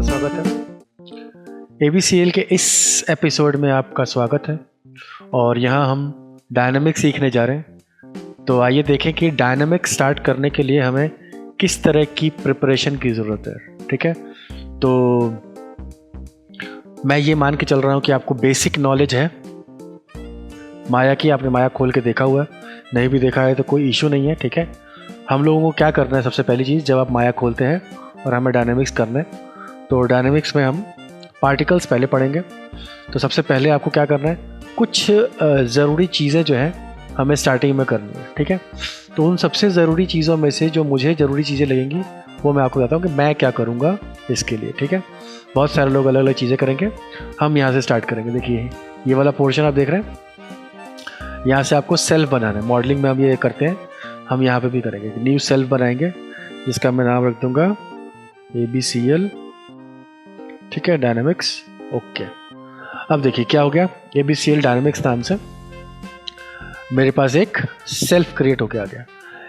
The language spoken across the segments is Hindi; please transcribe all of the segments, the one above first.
स्वागत है ABCL के इस एपिसोड में, आपका स्वागत है। और यहाँ हम डायनामिक सीखने जा रहे हैं। तो आइए देखें कि डायनामिक स्टार्ट करने के लिए हमें किस तरह की प्रिपरेशन की ज़रूरत है। ठीक है, तो मैं ये मान के चल रहा हूँ कि आपको बेसिक नॉलेज है माया की। आपने माया खोल के देखा हुआ है, नहीं भी देखा है तो कोई इशू नहीं है। ठीक है, हम लोगों को क्या करना है, सबसे पहली चीज़, जब आप माया खोलते हैं और हमें डायनामिक्स करना है, तो डायनामिक्स में हम पार्टिकल्स पहले पढ़ेंगे। तो सबसे पहले आपको क्या करना है, कुछ ज़रूरी चीज़ें जो हैं हमें स्टार्टिंग में करनी है। ठीक है, तो उन सबसे ज़रूरी चीज़ों में से जो मुझे ज़रूरी चीज़ें लगेंगी वो मैं आपको बताता हूँ कि मैं क्या करूँगा इसके लिए। ठीक है, बहुत सारे लोग अलग अलग चीज़ें करेंगे, हम यहाँ से स्टार्ट करेंगे। देखिए ये वाला पोर्शन आप देख रहे हैं, यहाँ से आपको सेल्फ बनाना है। मॉडलिंग में हम ये करते हैं, हम यहाँ पे भी करेंगे। न्यू सेल्फ बनाएंगे जिसका मैं नाम रख दूँगा ABCL। ठीक है, डायनामिक्स। ओके, अब देखिए क्या हो गया, ABCL डायनामिक्स नाम से मेरे पास एक सेल्फ क्रिएट होके आ गया।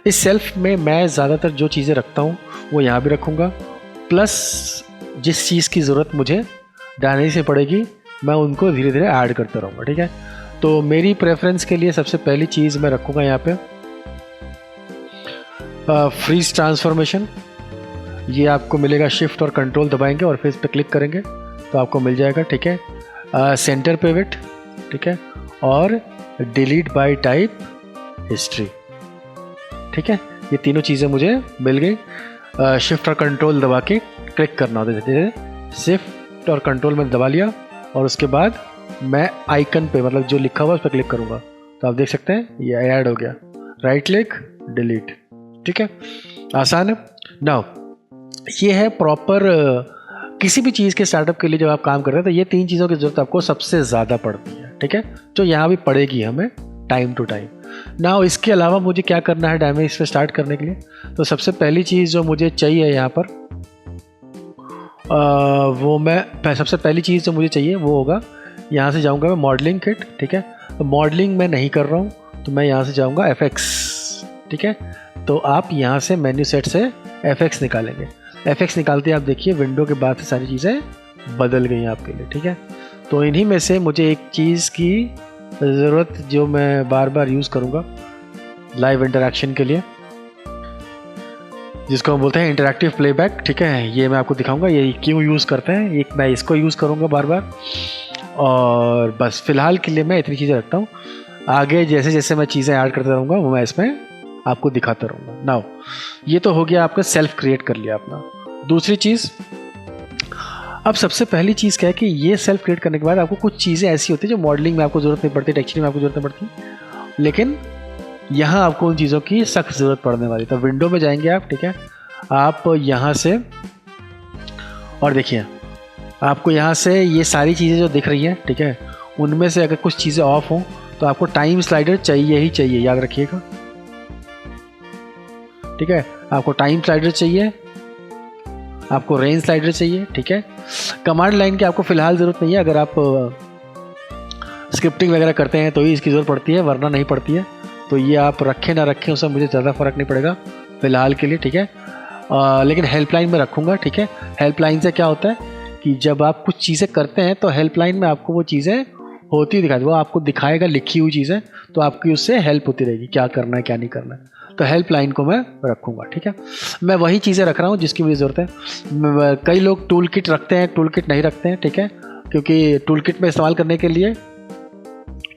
इस सेल्फ में मैं ज़्यादातर जो चीज़ें रखता हूँ वो यहाँ भी रखूँगा, प्लस जिस चीज़ की ज़रूरत मुझे डायनामिक्स में पड़ेगी मैं उनको धीरे धीरे ऐड करता रहूँगा। ठीक है, तो मेरी प्रेफरेंस के लिए सबसे पहली चीज़ मैं रखूँगा यहाँ पे फ्रीज ट्रांसफॉर्मेशन। ये आपको मिलेगा, शिफ्ट और कंट्रोल दबाएंगे और फिर इस पर क्लिक करेंगे तो आपको मिल जाएगा। ठीक है, सेंटर पिवट, ठीक है, और डिलीट बाय टाइप हिस्ट्री। ठीक है, ये तीनों चीज़ें मुझे मिल गई। शिफ्ट और कंट्रोल दबा के क्लिक करना होता है। शिफ्ट और कंट्रोल मैंने दबा लिया और उसके बाद मैं आइकन पे, मतलब जो लिखा हुआ है उस पर क्लिक करूँगा तो आप देख सकते हैं ये ऐड हो गया। Right click, delete. ठीक है, आसान है। नाउ ये है प्रॉपर किसी भी चीज़ के स्टार्टअप के लिए जब आप काम कर रहे हैं तो ये तीन चीज़ों की ज़रूरत आपको सबसे ज़्यादा पड़ती है। ठीक है, जो यहाँ भी पड़ेगी हमें टाइम टू टाइम। नाउ इसके अलावा मुझे क्या करना है डायनामिक्स पे स्टार्ट करने के लिए, तो सबसे पहली चीज़ जो मुझे चाहिए यहाँ पर सबसे पहली चीज़ जो मुझे चाहिए वो होगा, यहाँ से जाऊँगा मैं मॉडलिंग किट। ठीक है, तो मॉडलिंग मैं नहीं कर रहा हूँ तो मैं यहाँ से जाऊँगा FX। ठीक है, तो आप यहाँ से मेन्यू सेट से FX निकालेंगे। FX निकालते आप देखिए विंडो के बाद से सारी चीज़ें बदल गई हैं आपके लिए। ठीक है, तो इन्हीं में से मुझे एक चीज़ की ज़रूरत जो मैं बार बार यूज़ करूँगा लाइव इंटरेक्शन के लिए, जिसको हम बोलते हैं इंटरैक्टिव प्लेबैक। ठीक है, ये मैं आपको दिखाऊंगा ये क्यों यूज़ करते हैं, एक मैं इसको यूज़ करूँगा बार बार। और बस फ़िलहाल के लिए मैं इतनी चीज़ें रखता हूँ, आगे जैसे जैसे मैं चीज़ें ऐड करता रहूँगा वो मैं इसमें आपको दिखाता रहूँगा। नाउ ये तो हो गया, आपका सेल्फ क्रिएट कर लिया अपना। दूसरी चीज़, अब सबसे पहली चीज़ क्या है कि ये सेल्फ क्रिएट करने के बाद आपको कुछ चीज़ें ऐसी होती है जो मॉडलिंग में आपको ज़रूरत नहीं पड़ती, टेक्सचरिंग में आपको ज़रूरत नहीं पड़ती, लेकिन यहाँ आपको उन चीज़ों की सख्त ज़रूरत पड़ने वाली। तो विंडो में जाएंगे आप। ठीक है, आप यहाँ से और देखिए आपको यहाँ से ये सारी चीज़ें जो दिख रही हैं, ठीक है, उनमें से अगर कुछ चीज़ें ऑफ हों तो आपको टाइम स्लाइडर चाहिए ही चाहिए, याद रखिएगा। ठीक है, आपको टाइम स्लाइडर चाहिए, आपको रेंज स्लाइडर चाहिए। ठीक है, कमांड लाइन की आपको फ़िलहाल ज़रूरत नहीं है, अगर आप स्क्रिप्टिंग वगैरह करते हैं तो ही इसकी ज़रूरत पड़ती है, वरना नहीं पड़ती है। तो ये आप रखें ना रखें उससे मुझे ज़्यादा फ़र्क नहीं पड़ेगा फ़िलहाल के लिए। ठीक है, लेकिन हेल्पलाइन में रखूँगा। ठीक है, हेल्पलाइन से क्या होता है कि जब आप कुछ चीज़ें करते हैं तो हेल्पलाइन में आपको वो चीज़ें होती दिखाई, वो आपको दिखाएगा लिखी हुई चीज़ें, तो आपकी उससे हेल्प होती रहेगी क्या करना है क्या नहीं करना है। तो हेल्पलाइन को मैं रखूँगा। ठीक है, मैं वही चीज़ें रख रहा हूँ जिसकी मुझे ज़रूरत है। कई लोग टूल किट रखते हैं, टूल किट नहीं रखते हैं। ठीक है, क्योंकि टूल किट में इस्तेमाल करने के लिए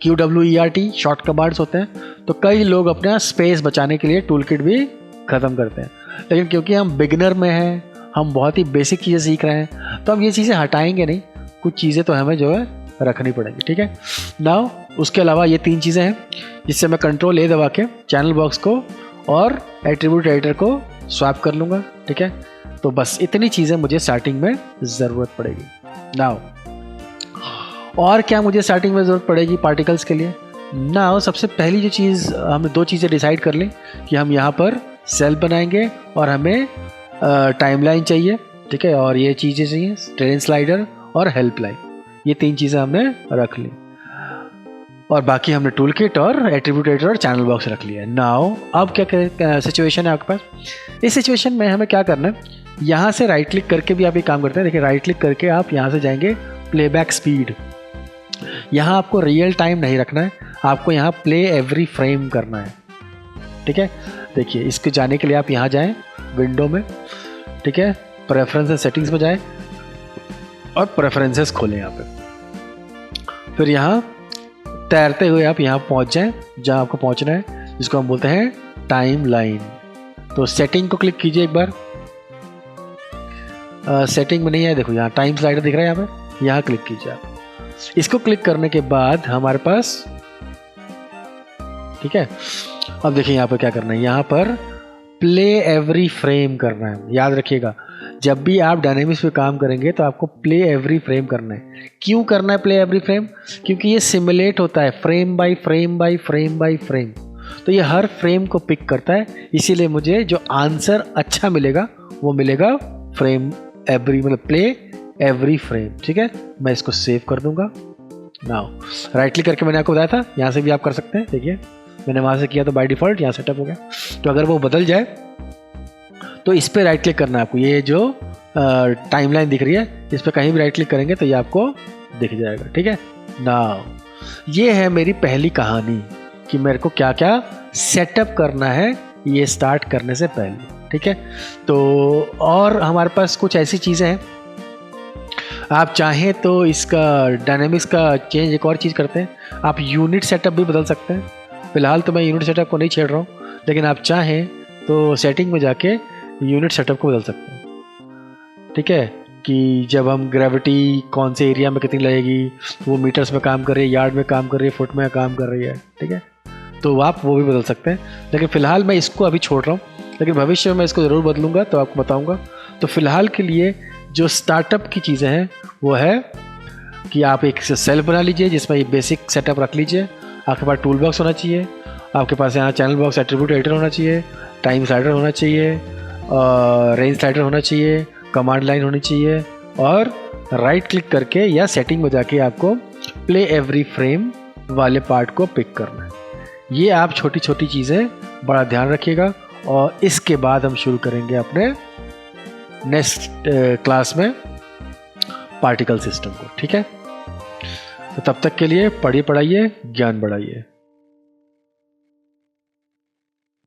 QWERT शॉर्ट कमांड्स होते हैं, तो कई लोग अपना स्पेस बचाने के लिए टूल किट भी ख़त्म करते हैं। लेकिन क्योंकि हम बिगिनर में हैं, हम बहुत ही बेसिक चीज़ें सीख रहे हैं, तो हम ये चीज़ें हटाएंगे नहीं, कुछ चीज़ें तो हमें जो है रखनी पड़ेगी। ठीक है, नाउ उसके अलावा ये तीन चीज़ें हैं जिससे मैं कंट्रोल A दबा के चैनल बॉक्स को और एट्रीब्यूट एडिटर को स्वैप कर लूँगा। ठीक है, तो बस इतनी चीज़ें मुझे स्टार्टिंग में ज़रूरत पड़ेगी। नाउ और क्या मुझे स्टार्टिंग में ज़रूरत पड़ेगी पार्टिकल्स के लिए। नाउ सबसे पहली जो चीज़, हमने दो चीज़ें डिसाइड कर लें कि हम यहाँ पर सेल बनाएंगे और हमें टाइमलाइन चाहिए। ठीक है, और ये चीज़ें चाहिए ट्रेन स्लाइडर और हेल्पलाइन, ये तीन चीज़ें हमने रख ली। और बाकी हमने टूल किट और एट्रीब्यूट एडिटर और चैनल बॉक्स रख लिया है। नाउ अब क्या सिचुएशन है आपके पास। इस सिचुएशन में हमें क्या करना है, यहाँ से राइट क्लिक करके भी आप ये काम करते हैं। देखिए राइट क्लिक करके आप यहाँ से जाएंगे प्लेबैक स्पीड, यहाँ आपको रियल टाइम नहीं रखना है, आपको यहाँ प्ले एवरी फ्रेम करना है, ठीक है। देखिए इसके जाने के लिए आप यहाँ जाएं विंडो में, ठीक है, प्रेफरेंसेस सेटिंग्स में जाएं और प्रेफरेंसेस खोलें यहाँ पे। फिर यहाँ तैरते हुए आप यहाँ पहुँच जाएं जहाँ आपको पहुँचना है, जिसको हम बोलते हैं टाइम लाइन। तो सेटिंग को क्लिक कीजिए एक बार। सेटिंग में नहीं है, देखो यहाँ टाइम स्लाइडर दिख रहा है, यहाँ पे यहाँ क्लिक कीजिए आप। इसको क्लिक करने के बाद हमारे पास, ठीक है, अब देखिए यहाँ पर क्या करना है, यहाँ पर प्ले एवरी फ्रेम करना है। याद रखिएगा जब भी आप डायनेमिक्स पे काम करेंगे तो आपको प्ले एवरी फ्रेम करना है। क्यों करना है प्ले एवरी फ्रेम? क्योंकि ये सिमुलेट होता है frame by frame by frame by frame, तो ये हर फ्रेम को पिक करता है। इसीलिए मुझे जो आंसर अच्छा मिलेगा वो मिलेगा फ्रेम एवरी, मतलब प्ले एवरी फ्रेम, ठीक है। मैं इसको सेव कर दूंगा। नाउ राइट क्लिक करके मैंने आपको बताया था, यहाँ से भी आप कर सकते हैं। देखिए मैंने वहाँ से किया तो बाय डिफ़ॉल्ट यहाँ सेटअप हो गया। तो अगर वो बदल जाए तो इस पर राइट क्लिक करना है आपको। ये जो टाइमलाइन दिख रही है इस पर कहीं भी राइट क्लिक करेंगे तो ये आपको दिख जाएगा, ठीक है। नाउ ये है मेरी पहली कहानी कि मेरे को क्या क्या सेटअप करना है ये स्टार्ट करने से पहले, ठीक है। तो और हमारे पास कुछ ऐसी चीज़ें हैं, आप चाहें तो इसका डायनेमिक्स का चेंज एक और चीज़ करते हैं, आप यूनिट सेटअप भी बदल सकते हैं। फिलहाल तो मैं यूनिट सेटअप को नहीं छेड़ रहा हूँ, लेकिन आप चाहें तो सेटिंग में जाके यूनिट सेटअप को बदल सकते हैं, ठीक है। कि जब हम ग्रेविटी कौन से एरिया में कितनी लगेगी, वो मीटर्स में काम कर रही है, यार्ड में काम कर रही है, फुट में काम कर रही है, ठीक है। तो आप वो भी बदल सकते हैं, लेकिन फ़िलहाल मैं इसको अभी छोड़ रहा हूँ, लेकिन भविष्य में मैं इसको ज़रूर बदलूँगा तो आपको बताऊँगा। तो फ़िलहाल के लिए जो स्टार्टअप की चीज़ें हैं वो है कि आप एक सेल बना लीजिए जिसमें ये बेसिक सेटअप रख लीजिए। आपके पास टूल बॉक्स होना चाहिए, आपके पास यहाँ चैनल बॉक्स एट्रीब्यूट एडिटर होना चाहिए, टाइम स्लाइडर होना चाहिए, रेंज स्लाइडर होना चाहिए, कमांड लाइन होनी चाहिए, और राइट क्लिक करके या सेटिंग में जाके आपको प्ले एवरी फ्रेम वाले पार्ट को पिक करना है। ये आप छोटी छोटी चीज़ें बड़ा ध्यान रखिएगा, और इसके बाद हम शुरू करेंगे अपने नेक्स्ट क्लास में पार्टिकल सिस्टम को, ठीक है। तो तब तक के लिए पढ़िए, पढ़ाइए, ज्ञान बढ़ाइए।